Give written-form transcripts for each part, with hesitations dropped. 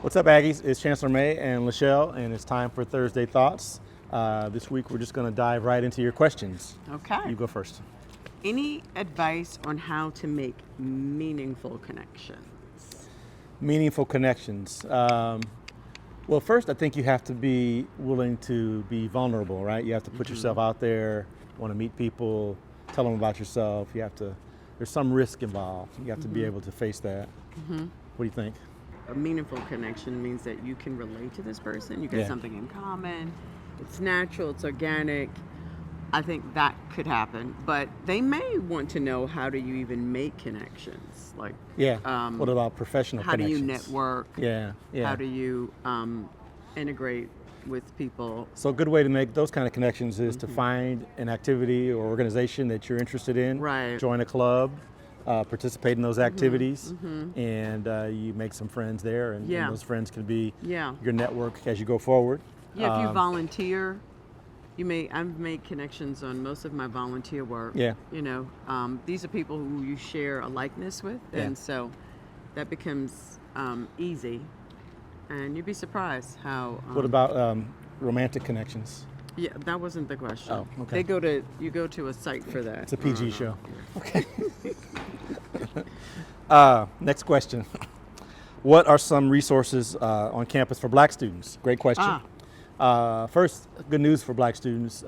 What's up, Aggies? It's Chancellor May and LeShelle, and it's time for Thursday Thoughts. This week, we're just going to dive right into your questions. Okay. You go first. Any advice on how to make meaningful connections? Meaningful connections. Well, first, I think you have to be willing to be vulnerable, right? You have to put yourself out there, want to meet people, tell them about yourself. There's some risk involved. You have to be able to face that. What do you think? A meaningful connection means that you can relate to this person, you get something in common, it's natural, it's organic. I think that could happen, but they may want to know, how do you even make connections? Like, what about professional how connections? do you network? Yeah. How do you integrate with people? So a good way to make those kind of connections is to find an activity or organization that you're interested in. Right. Join a club, participate in those activities, and you make some friends there, and those friends can be your network as you go forward. Yeah, if you volunteer, I've made connections on most of my volunteer work. Yeah. You know, these are people who you share a likeness with, and so that becomes easy. And you'd be surprised how. What about romantic connections? Yeah, that wasn't the question. Oh, okay. You go to a site for that. It's a PG show. Okay. Next question. What are some resources on campus for Black students? Great question. First, good news for Black students.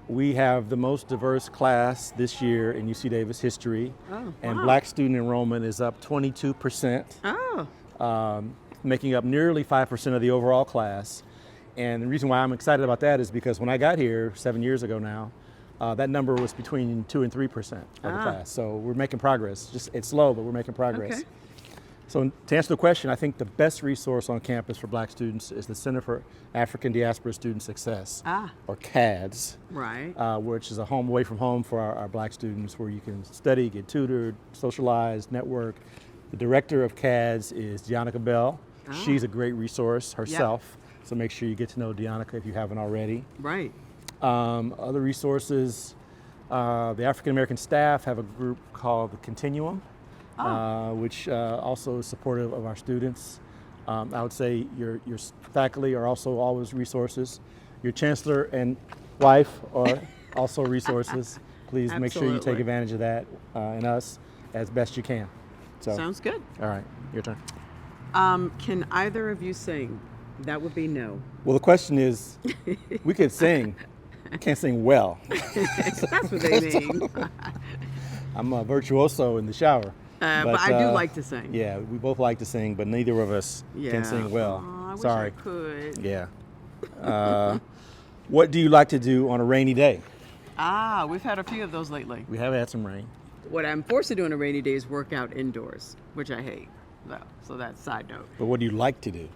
We have the most diverse class this year in UC Davis history, and Black student enrollment is up 22%, making up nearly 5% of the overall class. And the reason why I'm excited about that is because when I got here 7 years ago now, that number was between 2 and 3% of the class. So we're making progress. It's slow, but we're making progress. Okay. So to answer the question, I think the best resource on campus for Black students is the Center for African Diaspora Student Success, or CADS, Right. which is a home away from home for our Black students, where you can study, get tutored, socialize, network. The director of CADS is Deonica Bell. She's a great resource herself, so make sure you get to know Deonica if you haven't already. Right. Other resources, the African American staff have a group called the Continuum, which also is supportive of our students. I would say your faculty are also always resources. Your chancellor and wife are also resources. Please make sure you take advantage of that and us as best you can. So, sounds good. All right, your turn. Can either of you sing? That would be no. Well, the question is, we could sing. We can't sing well. That's what they mean. I'm a virtuoso in the shower. But I do like to sing. Yeah, we both like to sing, but neither of us can sing well. I Sorry. wish I could. Yeah. What do you like to do on a rainy day? We've had a few of those lately. We have had some rain. What I'm forced to do on a rainy day is work out indoors, which I hate. So that's side note. But what do you like to do?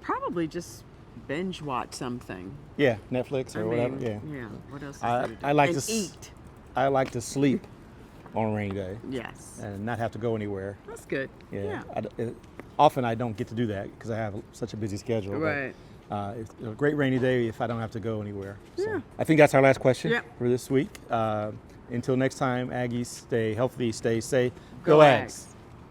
Probably just binge watch something. Yeah, Netflix or whatever. Yeah. What else is there to do? I like and to eat. I like to sleep on a rainy day. Yes. And not have to go anywhere. That's good. Yeah. Often I don't get to do that because I have such a busy schedule. Right. But, it's a great rainy day if I don't have to go anywhere. So Yeah. I think that's our last question for this week. Until next time, Aggies, stay healthy, stay safe. Go Ags.